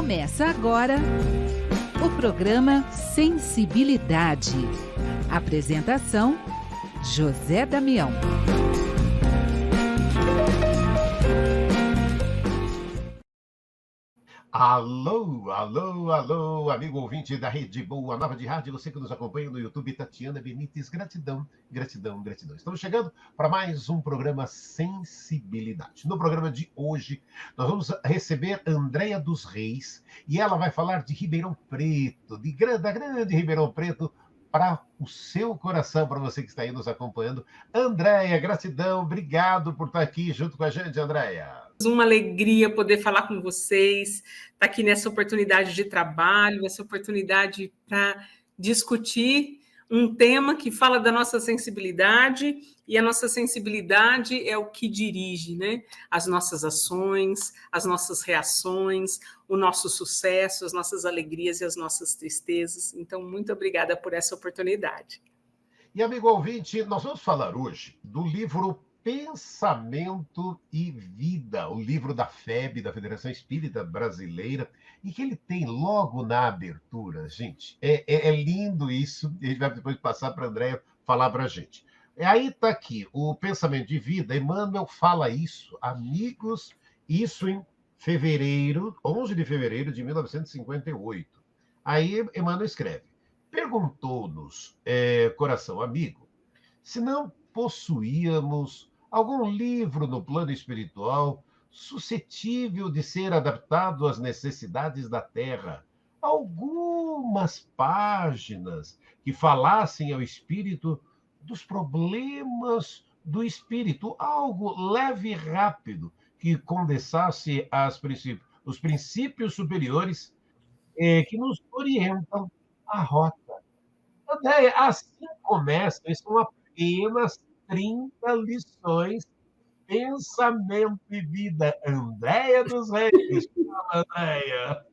Começa agora o programa Sensibilidade. Apresentação: José Damião. Alô, alô, alô, amigo ouvinte da Rede Boa Nova de Rádio, você que nos acompanha no YouTube, Tatiana Benites, gratidão, gratidão, gratidão. Estamos chegando para mais um programa Sensibilidade. No programa de hoje, nós vamos receber Andréia dos Reis e ela vai falar de Ribeirão Preto, da grande Ribeirão Preto, para o seu coração, para você que está aí nos acompanhando. Andréia, gratidão, obrigado por estar aqui junto com a gente, Andréia. Uma alegria poder falar com vocês, estar aqui nessa oportunidade de trabalho, essa oportunidade para discutir um tema que fala da nossa sensibilidade, e a nossa sensibilidade é o que dirige, né? As nossas ações, as nossas reações, o nosso sucesso, as nossas alegrias e as nossas tristezas. Então, muito obrigada por essa oportunidade. E, amigo ouvinte, nós vamos falar hoje do livro Pensamento e Vida, o livro da FEB, da Federação Espírita Brasileira, e que ele tem logo na abertura, gente. É lindo isso, e a gente vai depois passar para a Andréia falar para a gente. Aí está aqui, o Pensamento de Vida, Emmanuel fala isso, amigos, isso em fevereiro, 11 de fevereiro de 1958. Aí Emmanuel escreve: perguntou-nos, coração amigo, se não possuíamos algum livro no plano espiritual suscetível de ser adaptado às necessidades da Terra, algumas páginas que falassem ao espírito dos problemas do espírito, algo leve e rápido que condensasse os princípios superiores que nos orientam a rota. Andréia, assim começam, são apenas 30 lições, pensamento e vida. Andréia dos Reis. Fala, Andréia.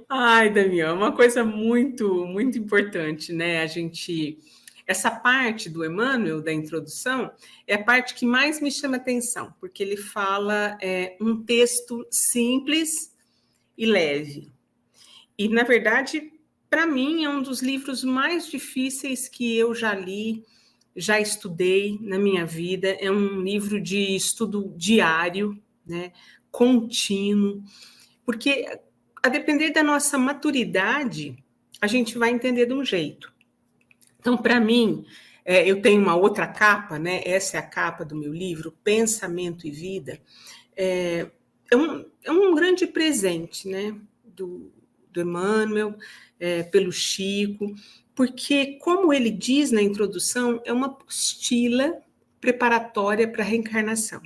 Ai, Damião, uma coisa muito, muito importante, né? Essa parte do Emmanuel, da introdução, é a parte que mais me chama atenção, porque ele fala um texto simples e leve. E, na verdade, para mim, é um dos livros mais difíceis que eu já li, já estudei na minha vida. É um livro de estudo diário, né, contínuo, porque, a depender da nossa maturidade, a gente vai entender de um jeito. Então, para mim, eu tenho uma outra capa, né? Essa é a capa do meu livro, Pensamento e Vida. É um grande presente, né, do Emmanuel, pelo Chico, porque, como ele diz na introdução, é uma apostila preparatória para a reencarnação,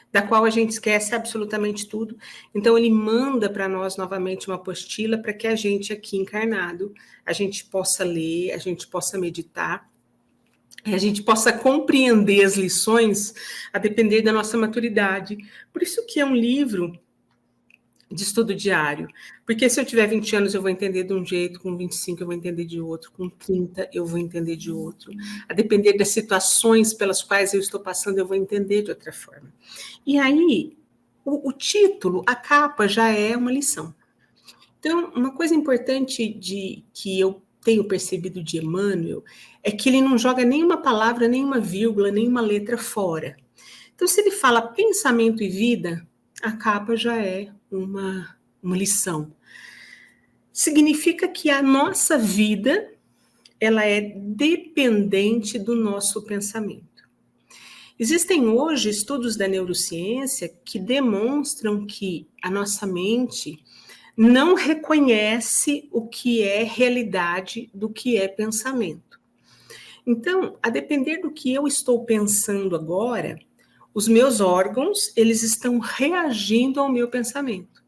da qual a gente esquece absolutamente tudo. Então, ele manda para nós novamente uma apostila para que a gente, aqui encarnado, a gente possa ler, a gente possa meditar, a gente possa compreender as lições a depender da nossa maturidade. Por isso que é um livro de estudo diário, porque se eu tiver 20 anos eu vou entender de um jeito, com 25 eu vou entender de outro, com 30 eu vou entender de outro, a depender das situações pelas quais eu estou passando eu vou entender de outra forma. E aí, o título, a capa já é uma lição. Então, uma coisa importante que eu tenho percebido de Emmanuel é que ele não joga nenhuma palavra, nenhuma vírgula, nenhuma letra fora. Então, se ele fala pensamento e vida, a capa já é uma lição. Significa que a nossa vida, ela é dependente do nosso pensamento. Existem hoje estudos da neurociência que demonstram que a nossa mente não reconhece o que é realidade do que é pensamento. Então, a depender do que eu estou pensando agora, os meus órgãos, eles estão reagindo ao meu pensamento.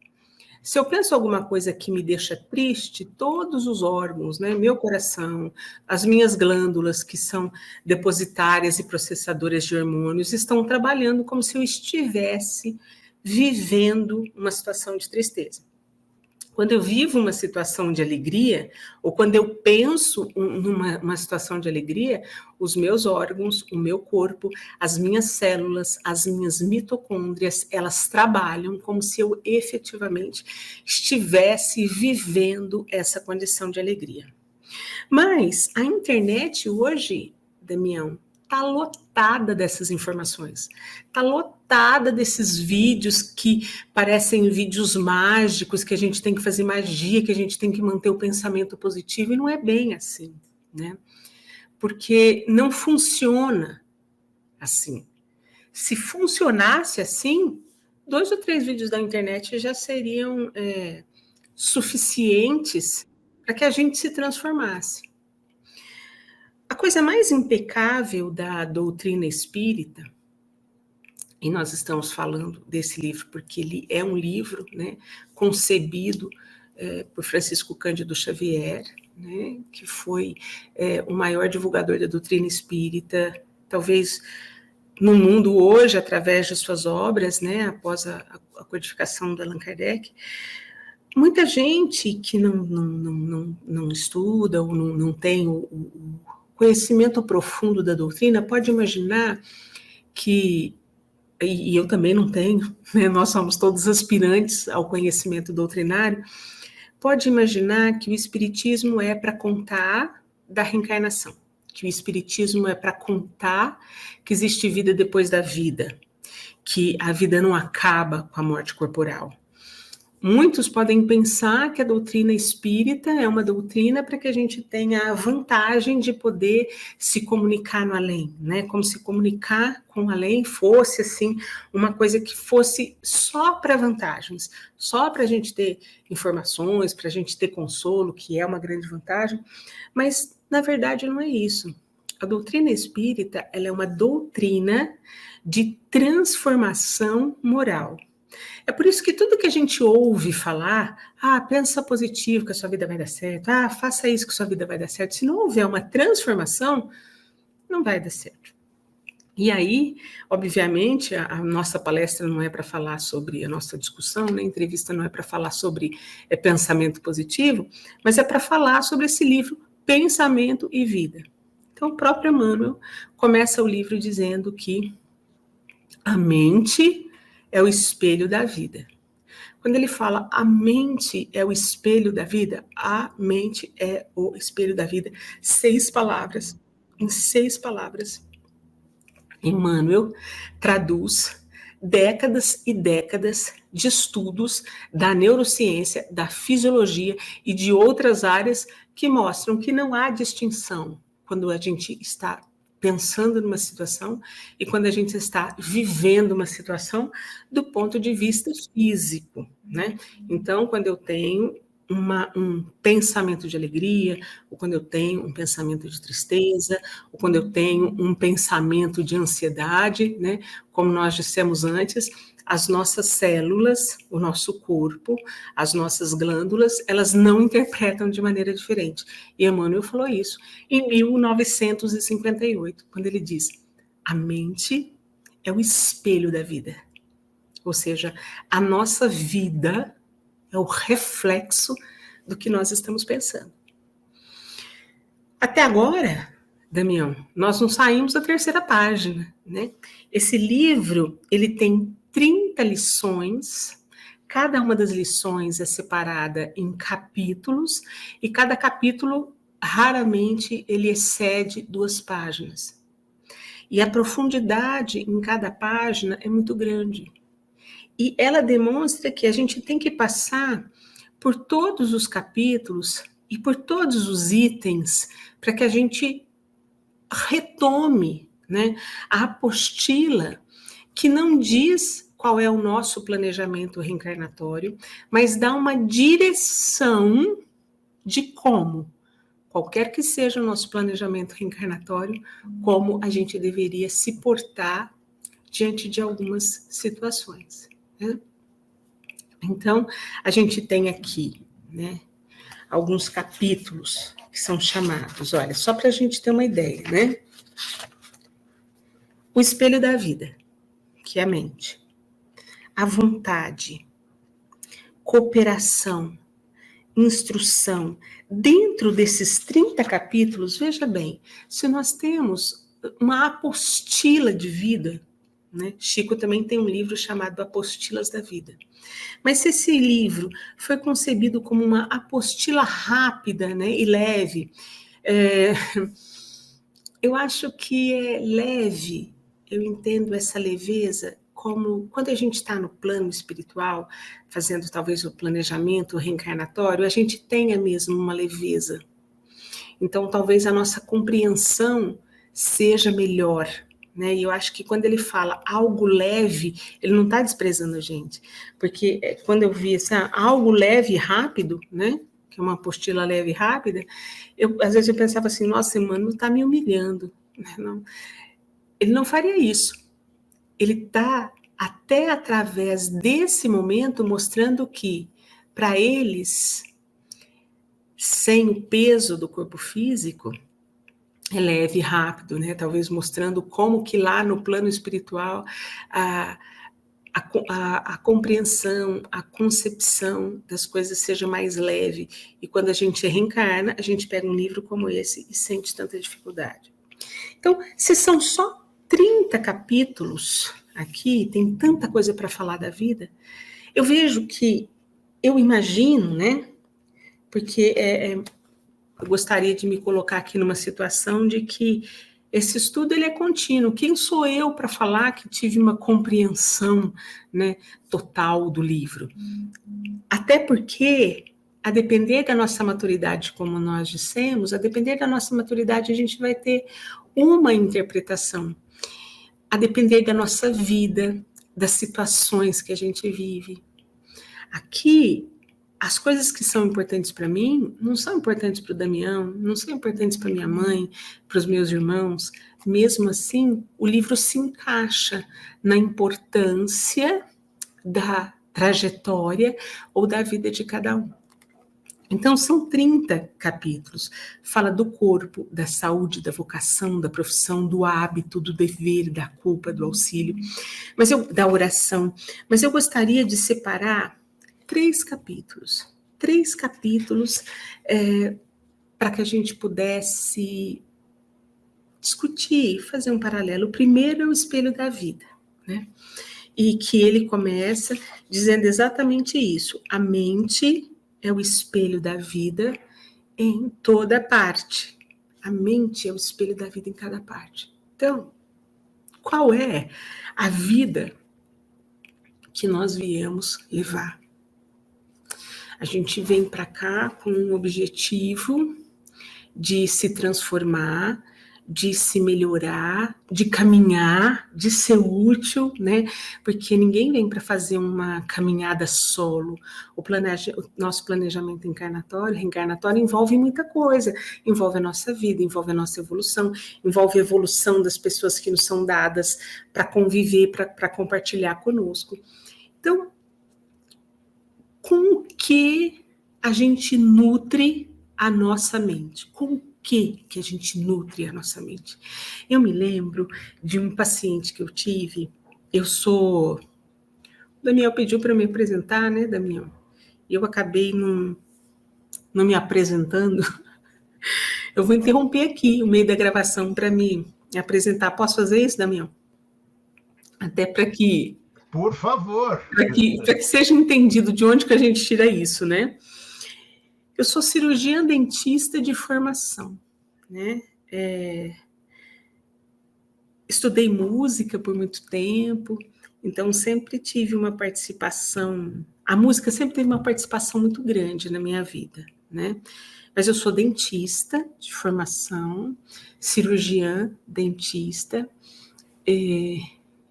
Se eu penso alguma coisa que me deixa triste, todos os órgãos, né, meu coração, as minhas glândulas, que são depositárias e processadoras de hormônios, estão trabalhando como se eu estivesse vivendo uma situação de tristeza. Quando eu vivo uma situação de alegria, ou quando eu penso numa situação de alegria, os meus órgãos, o meu corpo, as minhas células, as minhas mitocôndrias, elas trabalham como se eu efetivamente estivesse vivendo essa condição de alegria. Mas a internet hoje, Damião, está lotada dessas informações, está lotada desses vídeos que parecem vídeos mágicos, que a gente tem que fazer magia, que a gente tem que manter o pensamento positivo, e não é bem assim, né? Porque não funciona assim. Se funcionasse assim, 2 ou 3 vídeos da internet já seriam suficientes para que a gente se transformasse. A coisa mais impecável da doutrina espírita, e nós estamos falando desse livro porque ele é um livro, né, concebido por Francisco Cândido Xavier, né, que foi o maior divulgador da doutrina espírita, talvez no mundo hoje, através de suas obras, né, após a codificação do Allan Kardec. Muita gente que não estuda ou não tem o conhecimento profundo da doutrina pode imaginar que, e eu também não tenho, né, nós somos todos aspirantes ao conhecimento doutrinário, pode imaginar que o Espiritismo é para contar da reencarnação, que o Espiritismo é para contar que existe vida depois da vida, que a vida não acaba com a morte corporal. Muitos podem pensar que a doutrina espírita é uma doutrina para que a gente tenha a vantagem de poder se comunicar no além, né? Como se comunicar com o além fosse, assim, uma coisa que fosse só para vantagens, só para a gente ter informações, para a gente ter consolo, que é uma grande vantagem, mas, na verdade, não é isso. A doutrina espírita, ela é uma doutrina de transformação moral. É por isso que tudo que a gente ouve falar, pensa positivo que a sua vida vai dar certo, faça isso que a sua vida vai dar certo, se não houver uma transformação, não vai dar certo. E aí, obviamente, a nossa palestra não é para falar sobre a nossa discussão, né? A entrevista não é para falar sobre pensamento positivo, mas é para falar sobre esse livro, Pensamento e Vida. Então, o próprio Emmanuel começa o livro dizendo que a mente é o espelho da vida. Quando ele fala a mente é o espelho da vida, a mente é o espelho da vida. 6 palavras. Em 6 palavras, Emmanuel traduz décadas e décadas de estudos da neurociência, da fisiologia e de outras áreas que mostram que não há distinção quando a gente está pensando numa situação e quando a gente está vivendo uma situação do ponto de vista físico, né? Então, quando eu tenho um pensamento de alegria, ou quando eu tenho um pensamento de tristeza, ou quando eu tenho um pensamento de ansiedade, né? Como nós dissemos antes, as nossas células, o nosso corpo, as nossas glândulas, elas não interpretam de maneira diferente. E Emmanuel falou isso em 1958, quando ele diz: a mente é o espelho da vida. Ou seja, a nossa vida é o reflexo do que nós estamos pensando. Até agora, Damião, nós não saímos da 3ª página, né? Esse livro, ele tem 30 lições, cada uma das lições é separada em capítulos, e cada capítulo, raramente, ele excede 2 páginas. E a profundidade em cada página é muito grande. E ela demonstra que a gente tem que passar por todos os capítulos e por todos os itens para que a gente retome, né, a apostila que não diz qual é o nosso planejamento reencarnatório, mas dá uma direção de como, qualquer que seja o nosso planejamento reencarnatório, como a gente deveria se portar diante de algumas situações, né? Então, a gente tem aqui, né, alguns capítulos que são chamados, olha, só para a gente ter uma ideia, né? O espelho da vida, que é a mente. A vontade, cooperação, instrução. Dentro desses 30 capítulos, veja bem, se nós temos uma apostila de vida, né? Chico também tem um livro chamado Apostilas da Vida. Mas se esse livro foi concebido como uma apostila rápida, né, e leve, eu acho que é leve, eu entendo essa leveza como quando a gente está no plano espiritual, fazendo talvez o planejamento reencarnatório, a gente tenha mesmo uma leveza. Então, talvez a nossa compreensão seja melhor, né? E eu acho que quando ele fala algo leve, ele não está desprezando a gente, porque quando eu vi assim, algo leve e rápido, né? Que é uma apostila leve e rápida, às vezes eu pensava assim, nossa, Emmanuel está me humilhando. Não, ele não faria isso. Ele está, até através desse momento, mostrando que, para eles, sem o peso do corpo físico, é leve e rápido, né? Talvez mostrando como que lá no plano espiritual a compreensão, a concepção das coisas seja mais leve. E quando a gente reencarna, a gente pega um livro como esse e sente tanta dificuldade. Então, se são só 30 capítulos aqui, tem tanta coisa para falar da vida, eu vejo que, eu imagino, né? Porque eu gostaria de me colocar aqui numa situação de que esse estudo ele é contínuo. Quem sou eu para falar que tive uma compreensão, né, total do livro? Até porque, a depender da nossa maturidade, como nós dissemos, a depender da nossa maturidade, a gente vai ter uma interpretação. A depender da nossa vida, das situações que a gente vive. Aqui, as coisas que são importantes para mim não são importantes para o Damião, não são importantes para minha mãe, para os meus irmãos. Mesmo assim, o livro se encaixa na importância da trajetória ou da vida de cada um. Então, são 30 capítulos. Fala do corpo, da saúde, da vocação, da profissão, do hábito, do dever, da culpa, do auxílio, da oração. Mas eu gostaria de separar 3 capítulos para que a gente pudesse discutir, fazer um paralelo. O primeiro é o espelho da vida, né? E que ele começa dizendo exatamente isso. A mente é o espelho da vida em toda parte. A mente é o espelho da vida em cada parte. Então, qual é a vida que nós viemos levar? A gente vem para cá com um objetivo de se transformar, de se melhorar, de caminhar, de ser útil, né? Porque ninguém vem para fazer uma caminhada solo. O nosso planejamento reencarnatório envolve muita coisa. Envolve a nossa vida, envolve a nossa evolução, envolve a evolução das pessoas que nos são dadas para conviver, para compartilhar conosco. Então, com o que a gente nutre a nossa mente? Com o que a gente nutre a nossa mente? Eu me lembro de um paciente que eu tive, o Damião pediu para me apresentar, né, Damião? Eu acabei não me apresentando. Eu vou interromper aqui o meio da gravação para me apresentar. Posso fazer isso, Damião? Até para que... Por favor. Para que seja entendido de onde que a gente tira isso, né? Eu sou cirurgiã dentista de formação, né? Estudei música por muito tempo, então sempre tive uma participação... A música sempre teve uma participação muito grande na minha vida, né? Mas eu sou dentista de formação, cirurgiã dentista,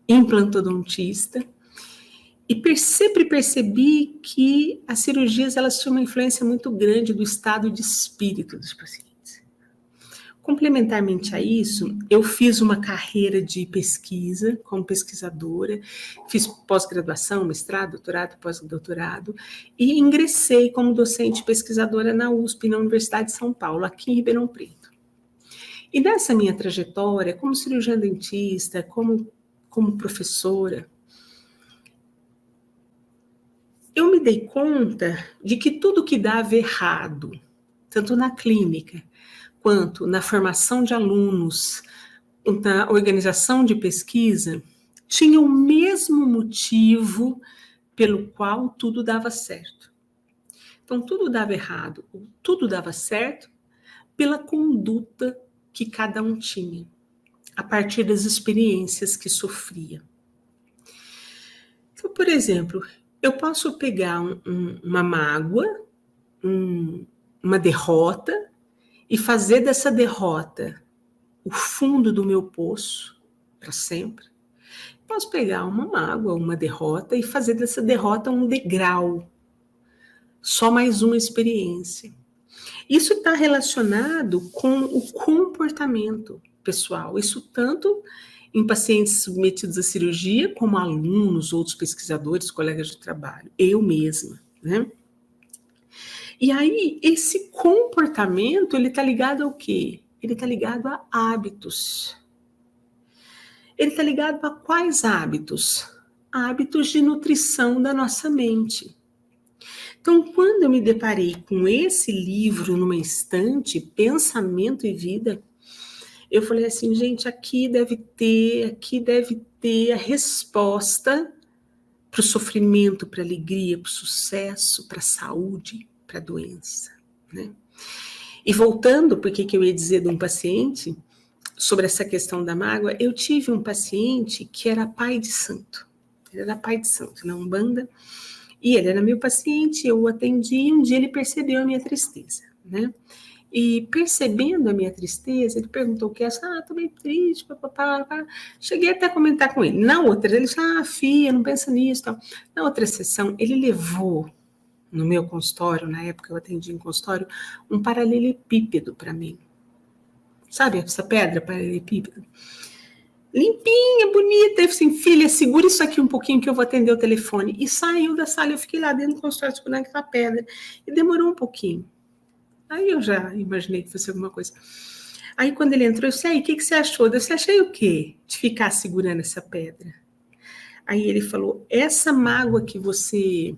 implantodontista, e sempre percebi que as cirurgias elas tinham uma influência muito grande do estado de espírito dos pacientes. Complementarmente a isso, eu fiz uma carreira de pesquisa como pesquisadora, fiz pós-graduação, mestrado, doutorado, pós-doutorado, e ingressei como docente pesquisadora na USP, na Universidade de São Paulo, aqui em Ribeirão Preto. E nessa minha trajetória, como cirurgiã dentista, como professora, eu me dei conta de que tudo que dava errado, tanto na clínica, quanto na formação de alunos, na organização de pesquisa, tinha o mesmo motivo pelo qual tudo dava certo. Então, tudo dava errado, tudo dava certo pela conduta que cada um tinha, a partir das experiências que sofria. Então, por exemplo, eu posso pegar uma mágoa, uma derrota, e fazer dessa derrota o fundo do meu poço para sempre. Posso pegar uma mágoa, uma derrota, e fazer dessa derrota um degrau, só mais uma experiência. Isso está relacionado com o comportamento pessoal, isso tanto em pacientes submetidos à cirurgia, como alunos, outros pesquisadores, colegas de trabalho, eu mesma, né? E aí, esse comportamento, ele está ligado ao quê? Ele está ligado a hábitos. Ele está ligado a quais hábitos? Hábitos de nutrição da nossa mente. Então, quando eu me deparei com esse livro numa estante, Pensamento e Vida, eu falei assim, gente, aqui deve ter a resposta para o sofrimento, para a alegria, para o sucesso, para a saúde, para a doença, né? E voltando, porque que eu ia dizer de um paciente, sobre essa questão da mágoa, eu tive um paciente que era pai de santo. Ele era pai de santo na Umbanda, e ele era meu paciente, eu o atendi, e um dia ele percebeu a minha tristeza, né? E percebendo a minha tristeza, ele perguntou o que é, tô bem triste, papapá. Cheguei até a comentar com ele. Na outra, ele disse, filha, não pensa nisso, tal. Na outra sessão, ele levou no meu consultório, na época eu atendi em consultório, um paralelepípedo para mim. Sabe essa pedra paralelepípedo? Limpinha, bonita. Eu falei assim, filha, segura isso aqui um pouquinho que eu vou atender o telefone. E saiu da sala, eu fiquei lá dentro do consultório segurando aquela pedra. E demorou um pouquinho. Aí eu já imaginei que fosse alguma coisa. Aí quando ele entrou, eu disse, o que você achou? Eu disse, achei o quê? De ficar segurando essa pedra. Aí ele falou, essa mágoa que você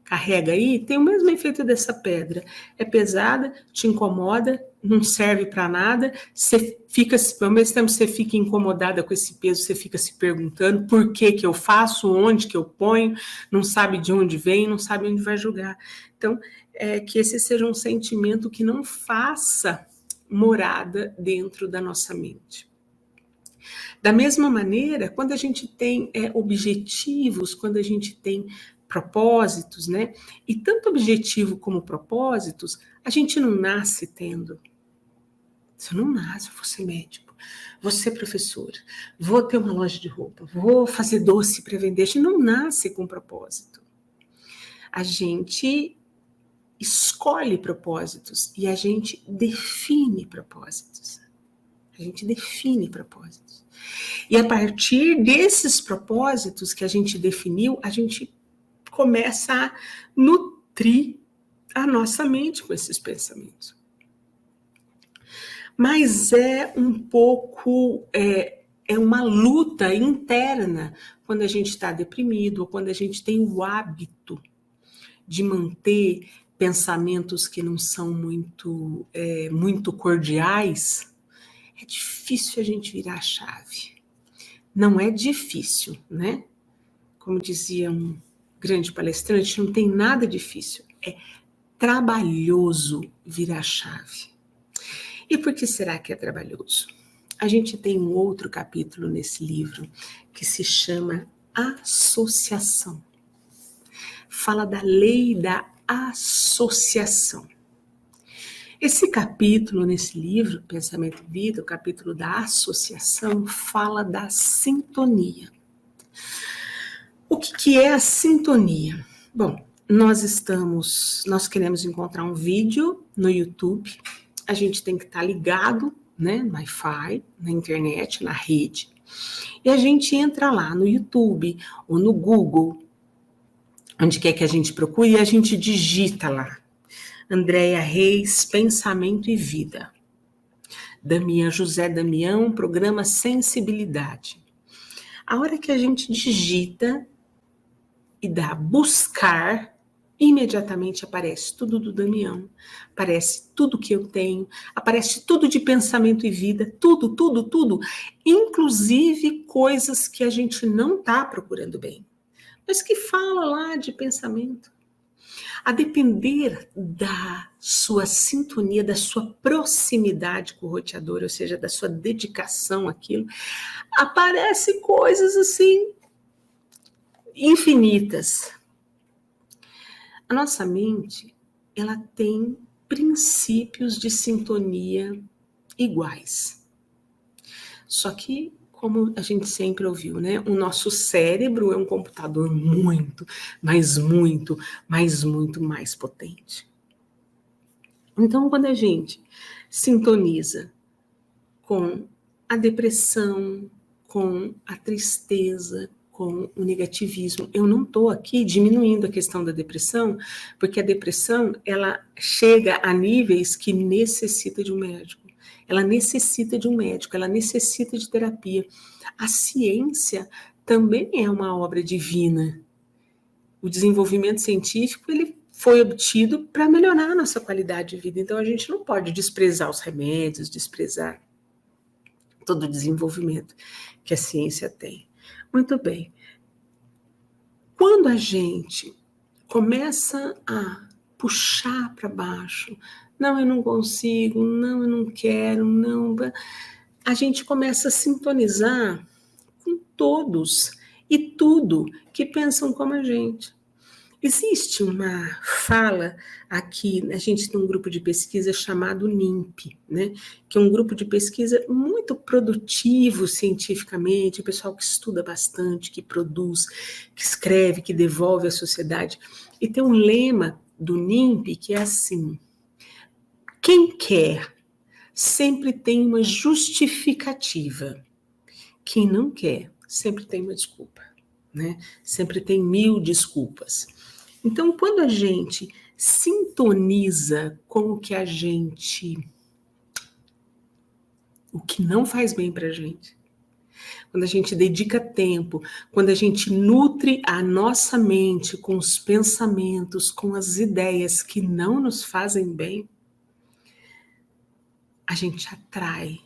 carrega aí, tem o mesmo efeito dessa pedra. É pesada, te incomoda, não serve para nada, você fica, ao mesmo tempo você fica incomodada com esse peso, você fica se perguntando por que eu faço, onde que eu ponho, não sabe de onde vem, não sabe onde vai jogar. Então, que esse seja um sentimento que não faça morada dentro da nossa mente. Da mesma maneira, quando a gente tem objetivos, quando a gente tem propósitos, né? E tanto objetivo como propósitos, a gente não nasce tendo. Você não nasce, vou ser médico, vou ser professora, vou ter uma loja de roupa, vou fazer doce para vender. A gente não nasce com propósito. A gente escolhe propósitos e a gente define propósitos. A gente define propósitos. E a partir desses propósitos que a gente definiu, a gente começa a nutrir a nossa mente com esses pensamentos. Mas é um pouco, é uma luta interna quando a gente está deprimido ou quando a gente tem o hábito de manter pensamentos que não são muito cordiais. É difícil a gente virar a chave. Não é difícil, né? Como dizia um grande palestrante, não tem nada difícil. É trabalhoso virar a chave. E por que será que é trabalhoso? A gente tem um outro capítulo nesse livro que se chama Associação. Fala da lei da associação. Esse capítulo nesse livro, Pensamento e Vida, o capítulo da associação, fala da sintonia. O que é a sintonia? Bom, nós queremos encontrar um vídeo no YouTube, a gente tem que estar ligado, né, no Wi-Fi, na internet, na rede, e a gente entra lá no YouTube ou no Google, onde quer que a gente procure, e a gente digita lá, Andréia Reis, Pensamento e Vida. José Damião, programa Sensibilidade. A hora que a gente digita, e da buscar, imediatamente aparece tudo do Damião, aparece tudo que eu tenho, aparece tudo de pensamento e vida, tudo, tudo, tudo, inclusive coisas que a gente não está procurando bem, mas que fala lá de pensamento. A depender da sua sintonia, da sua proximidade com o roteador, ou seja, da sua dedicação àquilo, aparecem coisas assim infinitas. A nossa mente, ela tem princípios de sintonia iguais. Só que, como a gente sempre ouviu, né? O nosso cérebro é um computador muito mais potente. Então, quando a gente sintoniza com a depressão, com a tristeza, com o negativismo, eu não estou aqui diminuindo a questão da depressão, porque a depressão, ela chega a níveis que necessita de um médico. Ela necessita de um médico, ela necessita de terapia. A ciência também é uma obra divina. O desenvolvimento científico, ele foi obtido para melhorar a nossa qualidade de vida. Então, a gente não pode desprezar os remédios, desprezar todo o desenvolvimento que a ciência tem. Muito bem. Quando a gente começa a puxar para baixo, não, eu não consigo, não, eu não quero, não, a gente começa a sintonizar com todos e tudo que pensam como a gente. Existe uma fala aqui, a gente tem um grupo de pesquisa chamado NIMP, né? Que é um grupo de pesquisa muito produtivo cientificamente, o pessoal que estuda bastante, que produz, que escreve, que devolve à sociedade. E tem um lema do NIMP que é assim: quem quer sempre tem uma justificativa, quem não quer sempre tem uma desculpa, né? Sempre tem 1000 desculpas. Então, quando a gente sintoniza com o que não faz bem para a gente, quando a gente dedica tempo, quando a gente nutre a nossa mente com os pensamentos, com as ideias que não nos fazem bem, a gente atrai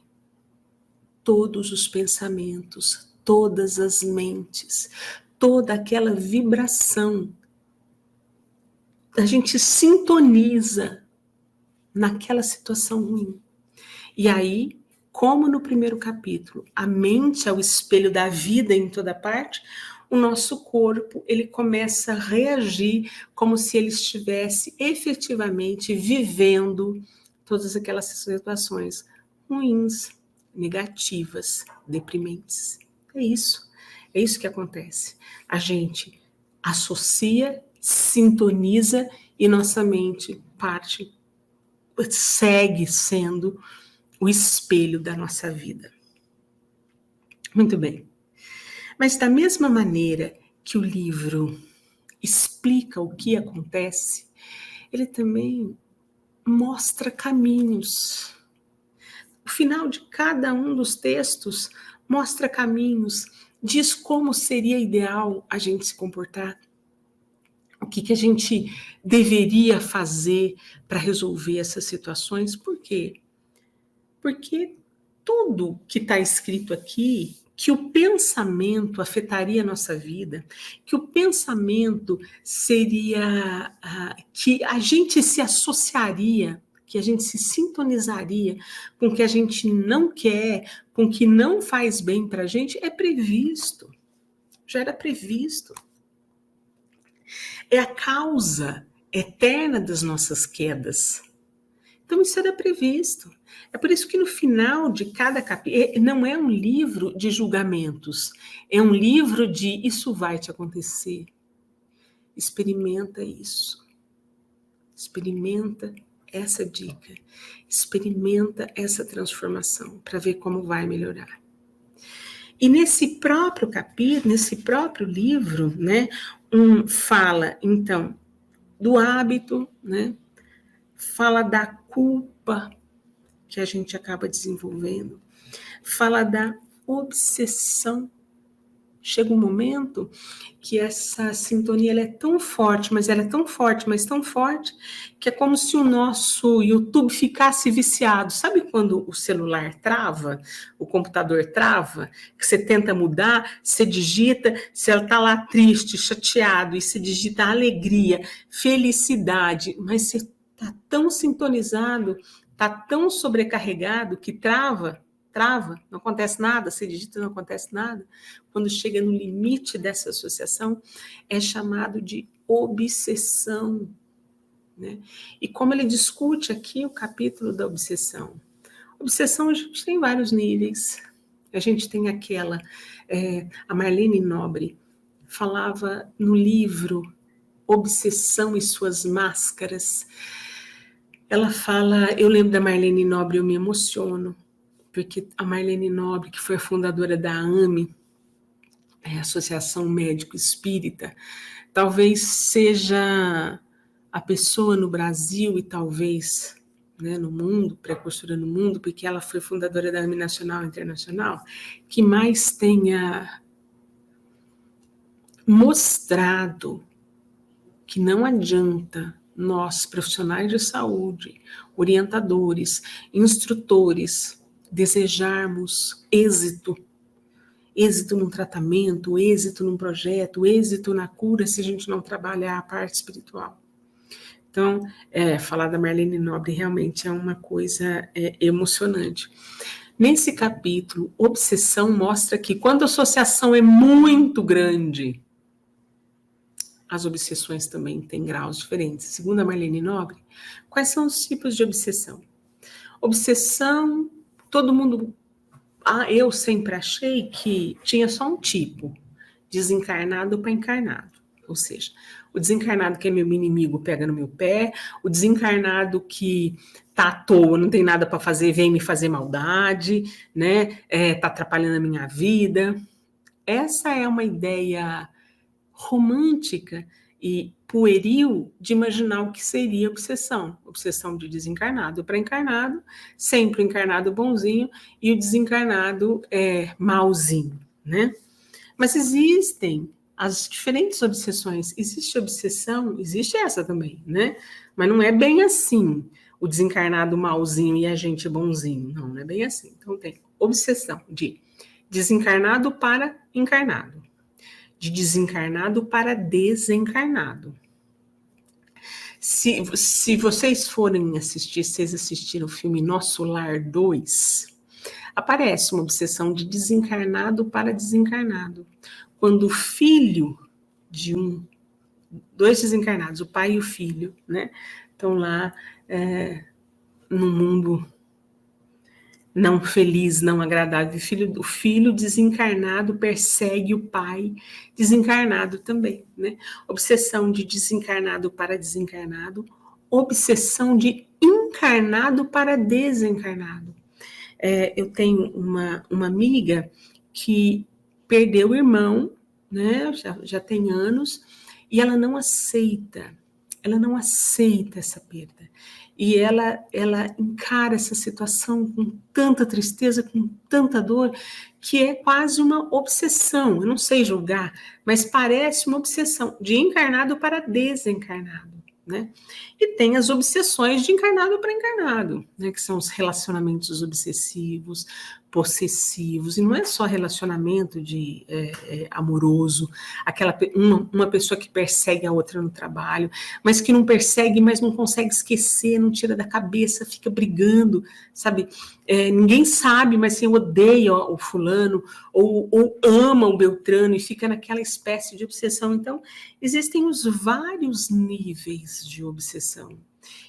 todos os pensamentos, todas as mentes, toda aquela vibração. A gente sintoniza naquela situação ruim. E aí, como no primeiro capítulo, a mente é o espelho da vida em toda parte, o nosso corpo, ele começa a reagir como se ele estivesse efetivamente vivendo todas aquelas situações ruins, negativas, deprimentes. É isso que acontece. A gente associa, sintoniza e nossa mente segue sendo o espelho da nossa vida. Muito bem. Mas da mesma maneira que o livro explica o que acontece, ele também mostra caminhos. O final de cada um dos textos mostra caminhos, diz como seria ideal a gente se comportar, o que a gente deveria fazer para resolver essas situações. Por quê? Porque tudo que está escrito aqui, que o pensamento afetaria a nossa vida, que o pensamento seria, que a gente se associaria, que a gente se sintonizaria com o que a gente não quer, com o que não faz bem para a gente, é previsto. Já era previsto. É a causa eterna das nossas quedas. Então, isso era previsto. É por isso que no final de cada capítulo, não é um livro de julgamentos, é um livro de isso vai te acontecer. Experimenta isso. Experimenta essa dica. Experimenta essa transformação para ver como vai melhorar. E nesse próprio capítulo, nesse próprio livro, né, fala, então, do hábito, né, fala da culpa que a gente acaba desenvolvendo, fala da obsessão chega um momento que essa sintonia ela é tão forte, mas ela é tão forte, mas tão forte, que é como se o nosso YouTube ficasse viciado. Sabe quando o celular trava, o computador trava, que você tenta mudar, você digita, se ela está lá triste, chateado, e você digita alegria, felicidade, mas você está tão sintonizado, está tão sobrecarregado que trava, não acontece nada, se digita, não acontece nada. Quando chega no limite dessa associação, é chamado de obsessão, né? E como ele discute aqui o capítulo da obsessão. Obsessão a gente tem vários níveis. A gente tem aquela, a Marlene Nobre falava no livro Obsessão e Suas Máscaras. Ela fala, eu lembro da Marlene Nobre, eu me emociono, porque a Marlene Nobre, que foi a fundadora da AME, Associação Médico Espírita, talvez seja a pessoa no Brasil e talvez, né, no mundo, precursora no mundo, porque ela foi fundadora da AME Nacional e Internacional, que mais tenha mostrado que não adianta nós, profissionais de saúde, orientadores, instrutores, desejarmos êxito num tratamento, êxito num projeto, êxito na cura, se a gente não trabalhar a parte espiritual. Então, falar da Marlene Nobre realmente é uma coisa emocionante. Nesse capítulo, obsessão mostra que quando a associação é muito grande, as obsessões também têm graus diferentes. Segundo a Marlene Nobre, quais são os tipos de obsessão? Obsessão, todo mundo... eu sempre achei que tinha só um tipo, desencarnado para encarnado. Ou seja, o desencarnado que é meu inimigo pega no meu pé, o desencarnado que tá à toa, não tem nada para fazer, vem me fazer maldade, né? Tá atrapalhando a minha vida. Essa é uma ideia romântica e pueril de imaginar o que seria obsessão. Obsessão de desencarnado para encarnado, sempre o encarnado bonzinho e o desencarnado malzinho, né? Mas existem as diferentes obsessões. Existe obsessão, existe essa também, né? Mas não é bem assim, o desencarnado malzinho e a gente bonzinho. Não é bem assim. Então tem obsessão de desencarnado para encarnado, de desencarnado para desencarnado. Se vocês forem assistir, vocês assistiram o filme Nosso Lar 2, aparece uma obsessão de desencarnado para desencarnado. Quando o filho de dois desencarnados, o pai e o filho, né, estão lá no mundo não feliz, não agradável. O filho desencarnado persegue o pai desencarnado também, né? Obsessão de desencarnado para desencarnado, obsessão de encarnado para desencarnado. Eu tenho uma amiga que perdeu o irmão, né? Já tem anos, e ela não aceita essa perda. E ela encara essa situação com tanta tristeza, com tanta dor, que é quase uma obsessão. Eu não sei julgar, mas parece uma obsessão de encarnado para desencarnado, né? E tem as obsessões de encarnado para encarnado, né? Que são os relacionamentos obsessivos, possessivos, e não é só relacionamento de amoroso, uma pessoa que persegue a outra no trabalho, mas que não persegue, mas não consegue esquecer, não tira da cabeça, fica brigando, sabe? Ninguém sabe, mas assim, odeia o fulano, ou ama o Beltrano, e fica naquela espécie de obsessão. Então, existem os vários níveis de obsessão.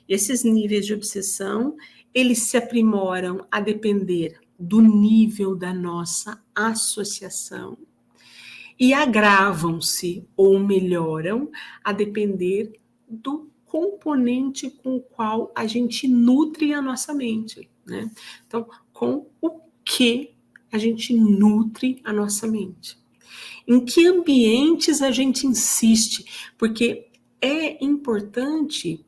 E esses níveis de obsessão, eles se aprimoram a depender do nível da nossa associação e agravam-se ou melhoram a depender do componente com o qual a gente nutre a nossa mente, né? Então, com o que a gente nutre a nossa mente? Em que ambientes a gente insiste? Porque é importante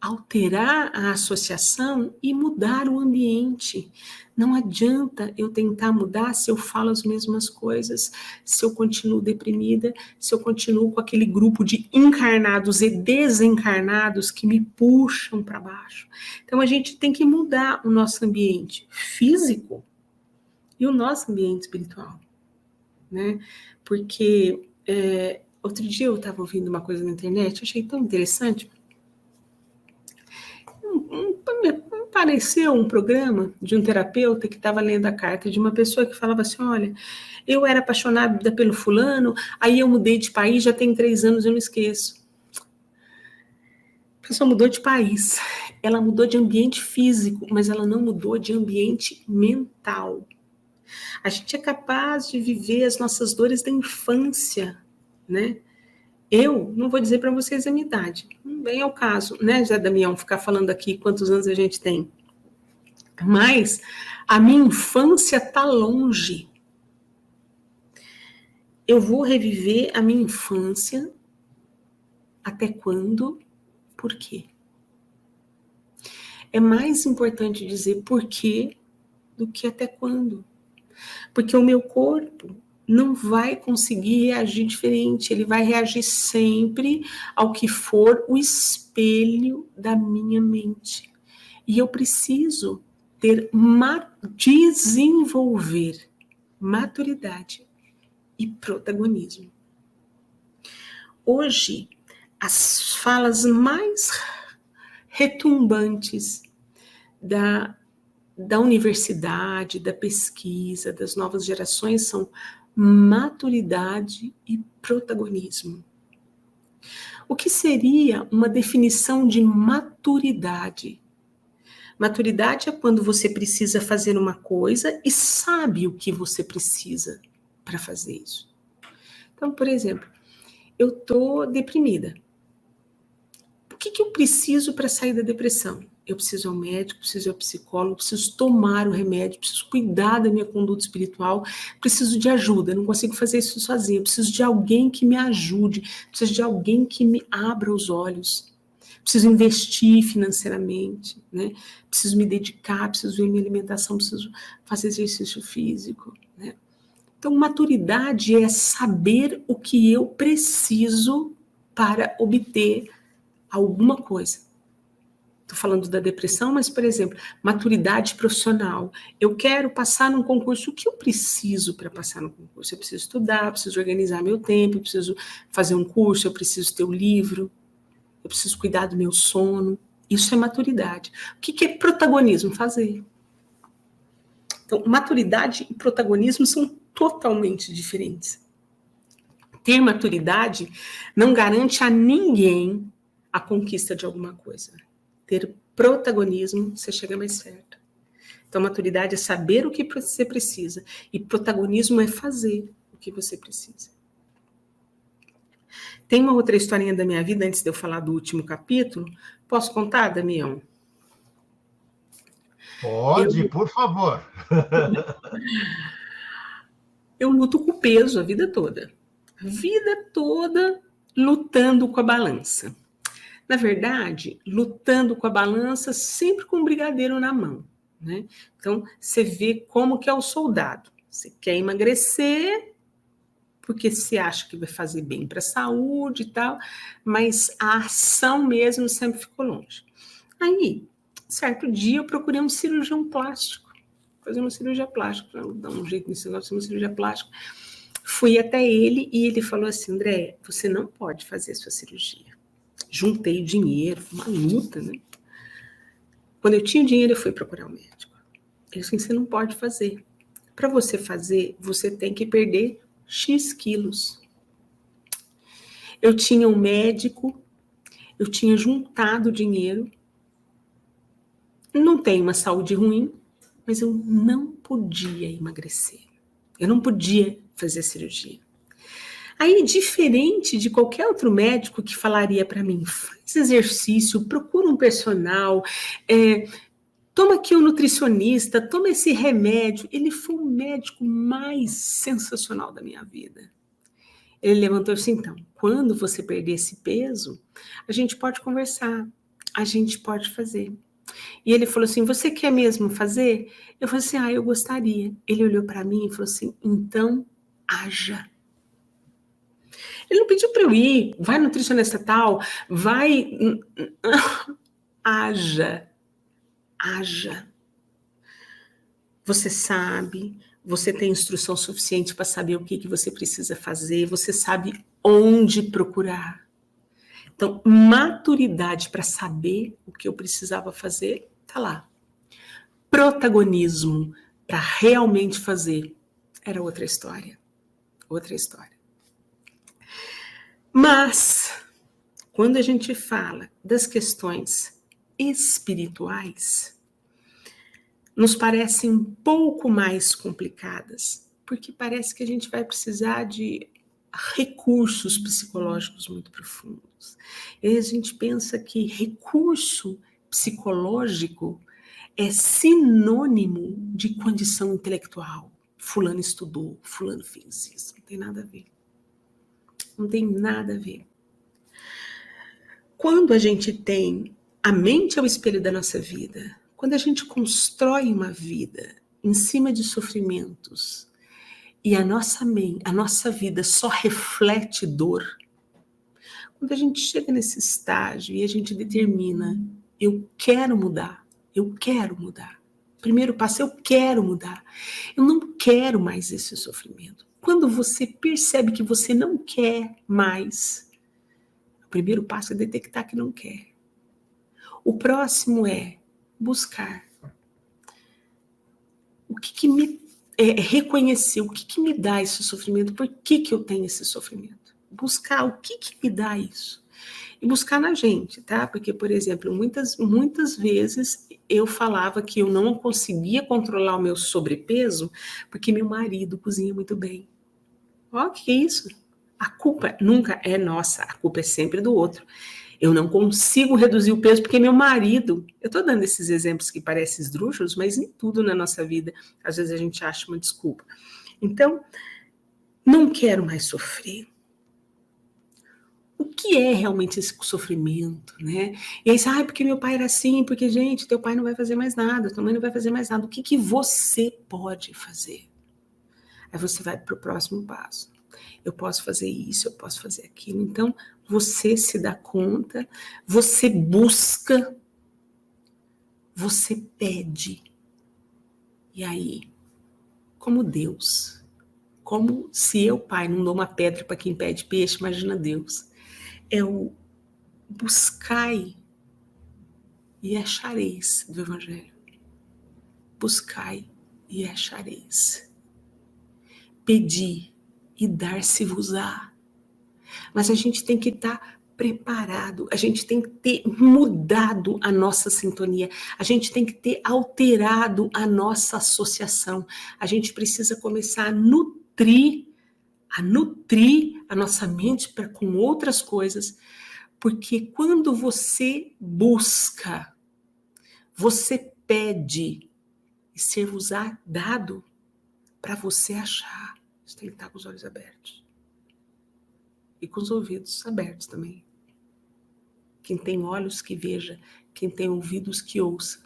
alterar a associação e mudar o ambiente. Não adianta eu tentar mudar se eu falo as mesmas coisas, se eu continuo deprimida, se eu continuo com aquele grupo de encarnados e desencarnados que me puxam para baixo. Então a gente tem que mudar o nosso ambiente físico e o nosso ambiente espiritual, né? Porque outro dia eu estava ouvindo uma coisa na internet, achei tão interessante. Apareceu um programa de um terapeuta que estava lendo a carta de uma pessoa que falava assim, olha, eu era apaixonada pelo fulano, aí eu mudei de país, já tem 3 anos, eu não esqueço. A pessoa mudou de país, ela mudou de ambiente físico, mas ela não mudou de ambiente mental. A gente é capaz de viver as nossas dores da infância, né? Eu não vou dizer para vocês a minha idade, não vem ao caso, né, Zé Damião, ficar falando aqui quantos anos a gente tem. Mas a minha infância está longe. Eu vou reviver a minha infância até quando? Por quê? É mais importante dizer por quê do que até quando. Porque o meu corpo não vai conseguir reagir diferente, ele vai reagir sempre ao que for o espelho da minha mente. E eu preciso desenvolver maturidade e protagonismo. Hoje, as falas mais retumbantes da universidade, da pesquisa, das novas gerações são maturidade e protagonismo. O que seria uma definição de maturidade? Maturidade é quando você precisa fazer uma coisa e sabe o que você precisa para fazer isso. Então, por exemplo, eu estou deprimida. O que eu preciso para sair da depressão? Eu preciso ir ao médico, preciso ir ao psicólogo, preciso tomar o remédio, preciso cuidar da minha conduta espiritual, preciso de ajuda, não consigo fazer isso sozinha, preciso de alguém que me ajude, preciso de alguém que me abra os olhos, preciso investir financeiramente, né? Preciso me dedicar, preciso ver minha alimentação, preciso fazer exercício físico, né? Então, maturidade é saber o que eu preciso para obter alguma coisa. Estou falando da depressão, mas, por exemplo, maturidade profissional. Eu quero passar num concurso. O que eu preciso para passar no concurso? Eu preciso estudar, preciso organizar meu tempo, eu preciso fazer um curso, eu preciso ter um livro, eu preciso cuidar do meu sono. Isso é maturidade. O que é protagonismo? Fazer. Então, maturidade e protagonismo são totalmente diferentes. Ter maturidade não garante a ninguém a conquista de alguma coisa. Ter protagonismo, você chega mais perto. Então, maturidade é saber o que você precisa. E protagonismo é fazer o que você precisa. Tem uma outra historinha da minha vida, antes de eu falar do último capítulo. Posso contar, Damião? Pode, por favor. Eu luto com o peso a vida toda. A vida toda lutando com a balança. Na verdade, lutando com a balança sempre com um brigadeiro na mão, né? Então, você vê como que é o soldado. Você quer emagrecer porque você acha que vai fazer bem para a saúde e tal, mas a ação mesmo sempre ficou longe. Aí, certo dia, eu procurei um cirurgião plástico, fazer uma cirurgia plástica, para dar um jeito nesse negócio, uma cirurgia plástica. Fui até ele e ele falou assim, André, você não pode fazer sua cirurgia. Juntei dinheiro, uma luta, né? Quando eu tinha dinheiro, eu fui procurar um médico. Ele disse, você não pode fazer. Para você fazer, você tem que perder X quilos. Eu tinha um médico, eu tinha juntado dinheiro, não tenho uma saúde ruim, mas eu não podia emagrecer. Eu não podia fazer cirurgia. Aí, diferente de qualquer outro médico que falaria para mim, faz exercício, procura um personal, toma aqui um nutricionista, toma esse remédio. Ele foi o médico mais sensacional da minha vida. Ele levantou assim, então, quando você perder esse peso, a gente pode conversar. a gente pode fazer. E ele falou assim, você quer mesmo fazer? Eu falei assim, eu gostaria. Ele olhou para mim e falou assim, então haja. Ele não pediu para eu ir, vai nutricionista tal, vai... Haja. Haja. Você sabe, você tem instrução suficiente para saber o que você precisa fazer, você sabe onde procurar. Então, maturidade para saber o que eu precisava fazer, tá lá. Protagonismo para realmente fazer, era outra história. Outra história. Mas, quando a gente fala das questões espirituais, nos parecem um pouco mais complicadas, porque parece que a gente vai precisar de recursos psicológicos muito profundos. E aí a gente pensa que recurso psicológico é sinônimo de condição intelectual. Fulano estudou, fulano fez isso. Não tem nada a ver. Não tem nada a ver. Quando a gente tem a mente é o espelho da nossa vida, quando a gente constrói uma vida em cima de sofrimentos e a nossa vida só reflete dor, quando a gente chega nesse estágio e a gente determina, eu quero mudar, eu quero mudar. Primeiro passo, eu quero mudar. Eu não quero mais esse sofrimento. Quando você percebe que você não quer mais, o primeiro passo é detectar que não quer. O próximo é buscar. O que me reconhecer, o que me dá esse sofrimento, por que eu tenho esse sofrimento? Buscar o que me dá isso. E buscar na gente, tá? Porque, por exemplo, muitas vezes eu falava que eu não conseguia controlar o meu sobrepeso porque meu marido cozinha muito bem. Ó, que é isso? A culpa nunca é nossa, a culpa é sempre do outro. Eu não consigo reduzir o peso porque meu marido... Eu estou dando esses exemplos que parecem esdrúxulos, mas em tudo na nossa vida, às vezes a gente acha uma desculpa. Então, não quero mais sofrer. O que é realmente esse sofrimento, né? E aí, porque meu pai era assim, porque, gente, teu pai não vai fazer mais nada, tua mãe não vai fazer mais nada. O que você pode fazer? Aí você vai para o próximo passo. Eu posso fazer isso, eu posso fazer aquilo. Então, você se dá conta, você busca, você pede. E aí, como Deus, como se eu, pai, não dou uma pedra para quem pede peixe, imagina Deus. É o buscai e achareis do Evangelho. Buscai e achareis. Pedi e dar-se-vos-á. Mas a gente tem que estar preparado, a gente tem que ter mudado a nossa sintonia, a gente tem que ter alterado a nossa associação, a gente precisa começar a nutrir a nossa mente com outras coisas, porque quando você busca, você pede e ser-vos-á dado para você achar. Você tem que estar com os olhos abertos. E com os ouvidos abertos também. Quem tem olhos que veja, quem tem ouvidos que ouça.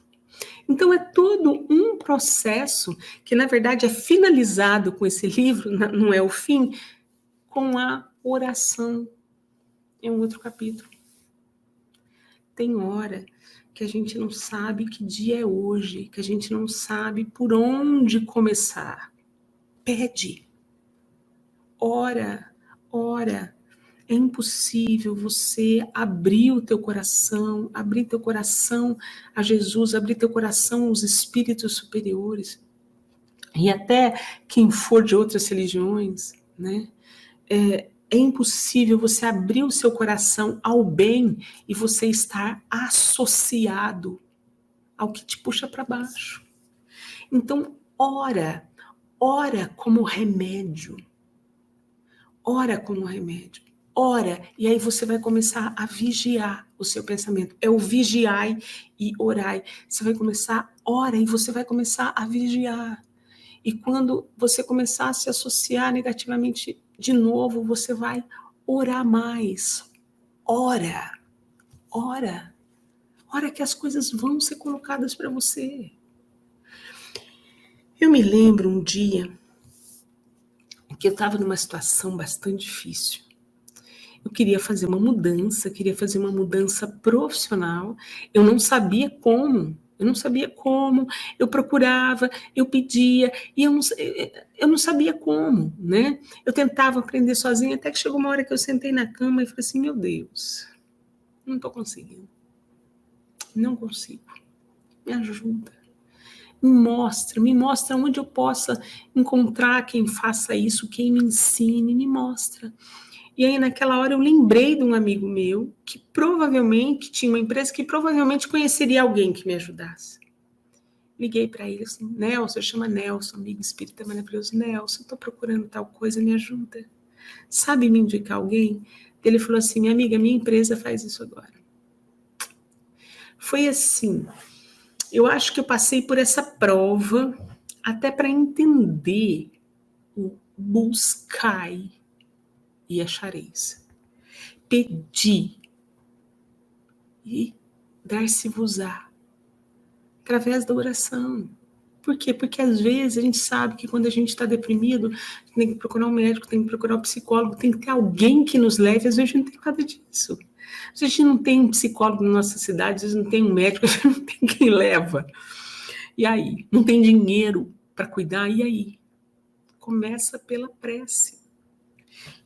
Então é todo um processo que na verdade é finalizado com esse livro, não é o fim, com a oração. É um outro capítulo. Tem hora que a gente não sabe que dia é hoje, que a gente não sabe por onde começar. Pede. Ora. É impossível você abrir o teu coração a Jesus, abrir teu coração aos espíritos superiores. E até quem for de outras religiões, né? É impossível você abrir o seu coração ao bem e você estar associado ao que te puxa para baixo. Então, ora como remédio. Ora como remédio. Ora, e aí você vai começar a vigiar o seu pensamento. É o vigiai e orai. Você vai começar, ora, e você vai começar a vigiar. E quando você começar a se associar negativamente de novo, você vai orar mais. Ora. hora que as coisas vão ser colocadas para você. Eu me lembro um dia que eu estava numa situação bastante difícil. Eu queria fazer uma mudança profissional. Eu não sabia como. Eu procurava, eu pedia, e eu não sabia como, né? Eu tentava aprender sozinha, até que chegou uma hora que eu sentei na cama e falei assim, meu Deus, não estou conseguindo. Não consigo. Me ajuda. Me mostra onde eu possa encontrar quem faça isso, quem me ensine, me mostra. E aí, naquela hora, eu lembrei de um amigo meu que provavelmente tinha uma empresa que provavelmente conheceria alguém que me ajudasse. Liguei para ele assim, Nelson, chama Nelson, amigo espírita maravilhoso. Nelson, estou procurando tal coisa, me ajuda. Sabe me indicar alguém? Ele falou assim, minha amiga, minha empresa faz isso agora. Foi assim, eu acho que eu passei por essa prova até para entender o buscai e achareis. Pedi e dar-se-vos-á através da oração. Por quê? Porque às vezes a gente sabe que quando a gente está deprimido, tem que procurar um médico, tem que procurar um psicólogo, tem que ter alguém que nos leve. Às vezes a gente não tem nada disso. Às vezes a gente não tem um psicólogo na nossa cidade, às vezes não tem um médico, às vezes não tem quem leva. E aí? Não tem dinheiro para cuidar, e aí? Começa pela prece.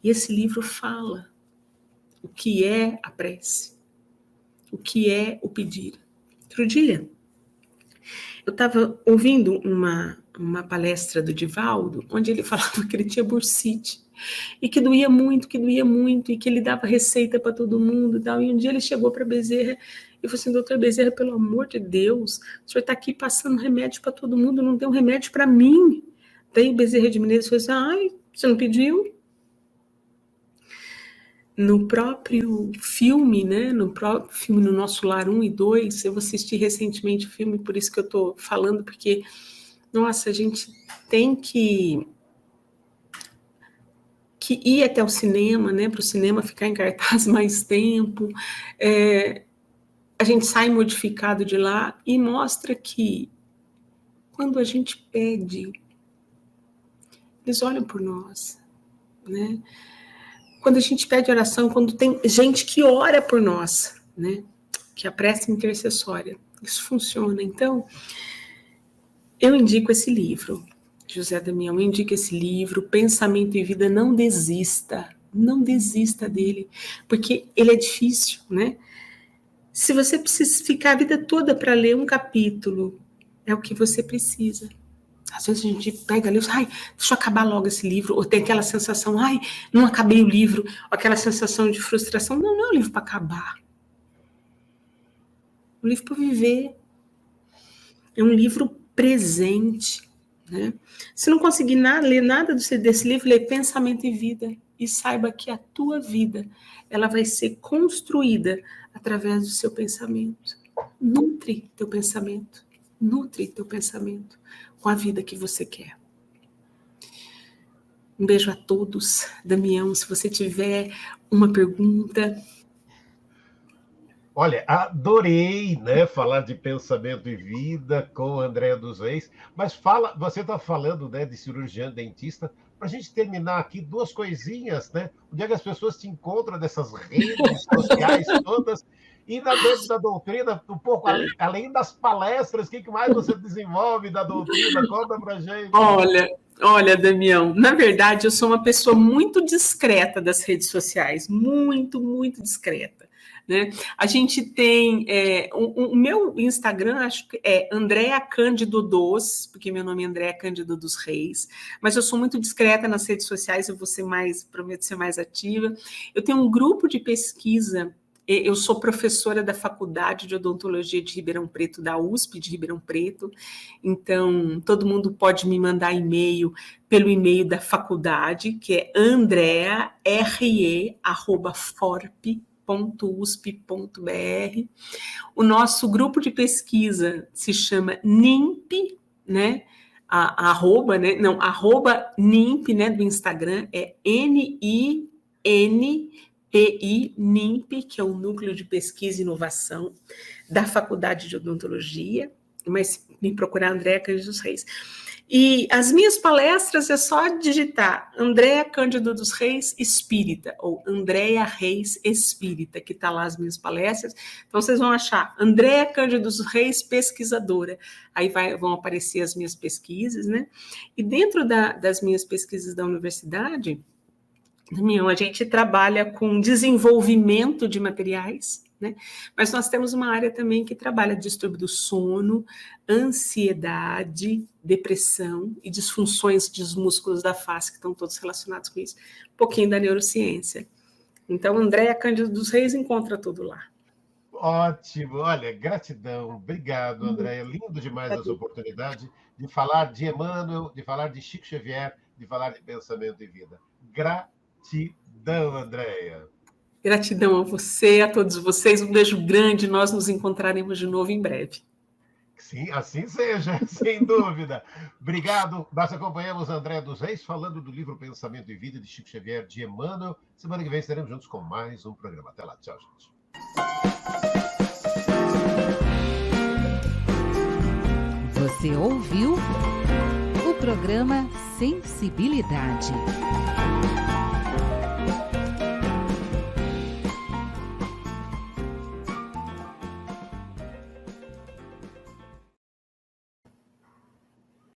E esse livro fala o que é a prece, o que é o pedir. Outro dia, eu estava ouvindo uma palestra do Divaldo, onde ele falava que ele tinha bursite, e que doía muito, e que ele dava receita para todo mundo e tal. E um dia ele chegou para Bezerra e falou assim, doutor Bezerra, pelo amor de Deus, o senhor está aqui passando remédio para todo mundo, não tem um remédio para mim. Daí Bezerra de Menezes falou assim, ai, você não pediu? No próprio filme, né? No próprio filme, no Nosso Lar 1 e 2, eu assisti recentemente o filme, por isso que eu estou falando, porque, nossa, a gente tem que ir até o cinema, né? Para o cinema ficar em cartaz mais tempo. A gente sai modificado de lá e mostra que quando a gente pede, eles olham por nós, né? Quando a gente pede oração, quando tem gente que ora por nós, né? Que é a prece intercessória. Isso funciona. Então, eu indico esse livro, José Damião, eu indico esse livro, Pensamento e Vida, não desista dele, porque ele é difícil, né? Se você precisa ficar a vida toda para ler um capítulo, é o que você precisa. Às vezes a gente pega ali, ai, deixa eu acabar logo esse livro, ou tem aquela sensação, ai, não acabei o livro, ou aquela sensação de frustração. Não, não é um livro para acabar. É um livro para viver. É um livro presente, né? Se não conseguir ler nada desse livro, lê Pensamento e Vida, e saiba que a tua vida, ela vai ser construída através do seu pensamento. Nutre teu pensamento com a vida que você quer. Um beijo a todos. Damião, se você tiver uma pergunta. Olha, adorei, né, falar de Pensamento e Vida com Andréa dos Reis, mas você está falando, né, de cirurgião dentista. Para a gente terminar aqui, duas coisinhas, né? Onde é que as pessoas te encontram nessas redes sociais todas? E dentro da doutrina, um pouco além das palestras, o que mais você desenvolve da doutrina? Conta pra gente. Olha, Damião, na verdade, eu sou uma pessoa muito discreta das redes sociais, muito, muito discreta, né? A gente tem o meu Instagram, acho que é Andréa Cândido dos, porque meu nome é Andréa Cândido dos Reis, mas eu sou muito discreta nas redes sociais, prometo ser mais ativa. Eu tenho um grupo de pesquisa. Eu sou professora da Faculdade de Odontologia de Ribeirão Preto, da USP de Ribeirão Preto, então todo mundo pode me mandar e-mail pelo e-mail da faculdade, que é andrea.re@forp.usp.br. O nosso grupo de pesquisa se chama NIMP, né? Arroba NIMP, né, do Instagram, é NINP, EI NIMP, que é o Núcleo de Pesquisa e Inovação da Faculdade de Odontologia, mas me procurar Andréa Cândido dos Reis. E as minhas palestras é só digitar Andréa Cândido dos Reis Espírita, ou Andréa Reis Espírita, que está lá as minhas palestras. Então, vocês vão achar Andréa Cândido dos Reis Pesquisadora. Aí vão aparecer as minhas pesquisas, né? E dentro das minhas pesquisas da universidade, a gente trabalha com desenvolvimento de materiais, né? Mas nós temos uma área também que trabalha distúrbio do sono, ansiedade, depressão e disfunções dos músculos da face, que estão todos relacionados com isso. Um pouquinho da neurociência. Então, Andréa Cândido dos Reis encontra tudo lá. Ótimo, olha, gratidão, obrigado, Andréa. Lindo demais essa oportunidade de falar de Emmanuel, de falar de Chico Xavier, de falar de pensamento e vida. Gratidão, Andréa. Gratidão a você, a todos vocês. Um beijo grande. Nós nos encontraremos de novo em breve. Sim, assim seja, sem dúvida. Obrigado. Nós acompanhamos Andréa dos Reis falando do livro Pensamento e Vida de Chico Xavier, de Emmanuel. Semana que vem estaremos juntos com mais um programa. Até lá. Tchau, gente. Você ouviu o programa Sensibilidade.